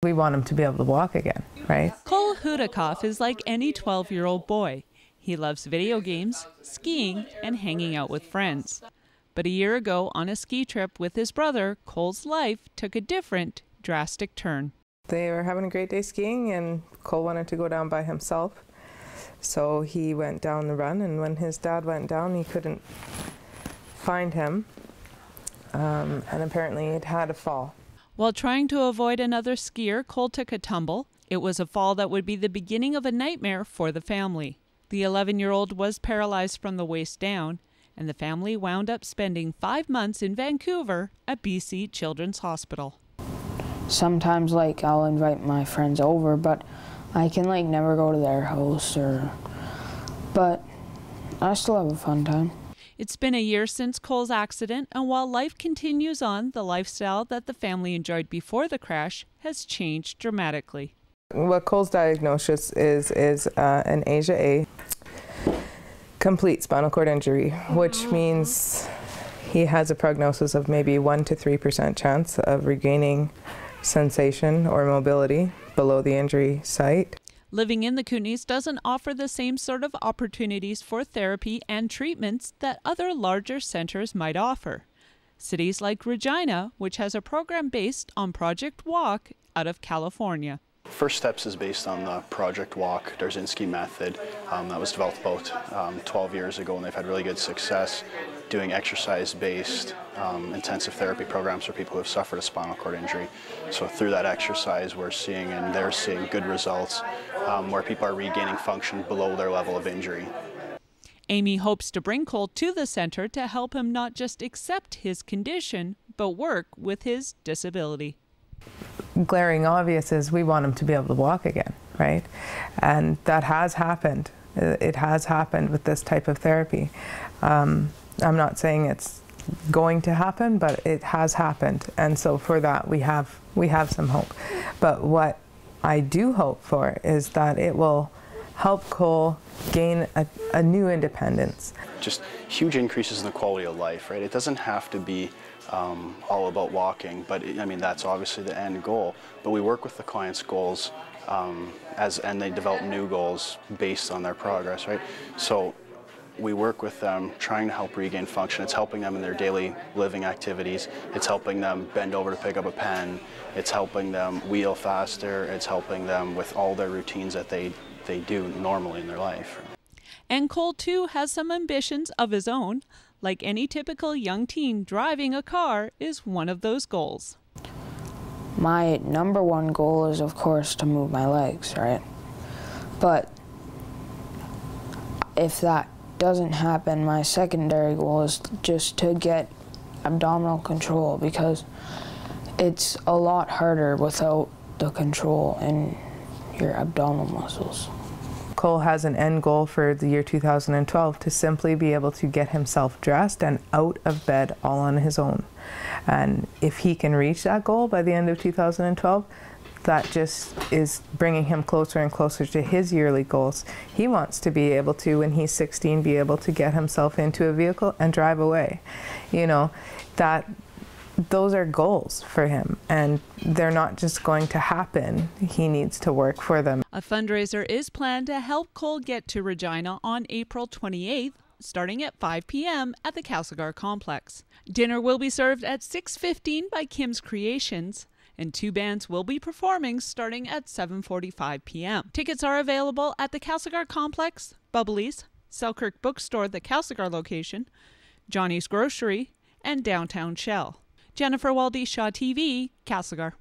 We want him to be able to walk again, right? Cole Hoodicoff is like any 12-year-old boy. He loves video games, skiing, and hanging out with friends. But a year ago, on a ski trip with his brother, Cole's life took a different, drastic turn. They were having a great day skiing, and Cole wanted to go down by himself. So he went down the run, and when his dad went down, he couldn't find him. And apparently he'd had a fall. While trying to avoid another skier, Cole took a tumble. It was a fall that would be the beginning of a nightmare for the family. The 11-year-old was paralyzed from the waist down, and the family wound up spending 5 months in Vancouver at BC Children's Hospital. Sometimes, I'll invite my friends over, but I can, never go to their house, but I still have a fun time. It's been a year since Cole's accident, and while life continues on, the lifestyle that the family enjoyed before the crash has changed dramatically. What Cole's diagnosis is an ASIA A, complete spinal cord injury, which means he has a prognosis of maybe 1 to 3% chance of regaining sensation or mobility below the injury site. Living in the Kootenays doesn't offer the same sort of opportunities for therapy and treatments that other larger centers might offer. Cities like Regina, which has a program based on Project Walk out of California. First Steps is based on the Project Walk Darzinski method that was developed about 12 years ago, and they've had really good success doing exercise-based intensive therapy programs for people who have suffered a spinal cord injury. So through that exercise, we're seeing, and they're seeing, good results where people are regaining function below their level of injury. Amy hopes to bring Cole to the center to help him not just accept his condition, but work with his disability. Glaring obvious is we want him to be able to walk again, right? And that has happened. It has happened with this type of therapy. I'm not saying it's going to happen, but it has happened. And so for that, we have some hope. But what I do hope for is that it will help Cole gain a new independence. Just huge increases in the quality of life, right? It doesn't have to be all about walking, but that's obviously the end goal. But we work with the client's goals and they develop new goals based on their progress, right? So we work with them trying to help regain function. It's helping them in their daily living activities. It's helping them bend over to pick up a pen. It's helping them wheel faster. It's helping them with all their routines that they do normally in their life. And Cole, too, has some ambitions of his own. Like any typical young teen, driving a car is one of those goals. My number one goal is, of course, to move my legs, right? But if that doesn't happen, my secondary goal is just to get abdominal control, because it's a lot harder without the control in your abdominal muscles. Cole has an end goal for the year 2012 to simply be able to get himself dressed and out of bed all on his own. And if he can reach that goal by the end of 2012, that just is bringing him closer and closer to his yearly goals. He wants to be able to, when he's 16, be able to get himself into a vehicle and drive away. Those are goals for him, and they're not just going to happen. He needs to work for them. A fundraiser is planned to help Cole get to Regina on April 28th, starting at 5 p.m. at the Castlegar Complex. Dinner will be served at 6:15 by Kim's Creations, and 2 bands will be performing starting at 7:45 p.m. Tickets are available at the Castlegar Complex, Bubbly's, Selkirk Bookstore, the Castlegar location, Johnny's Grocery, and Downtown Shell. Jennifer Waldie, Shaw TV, Castlegar.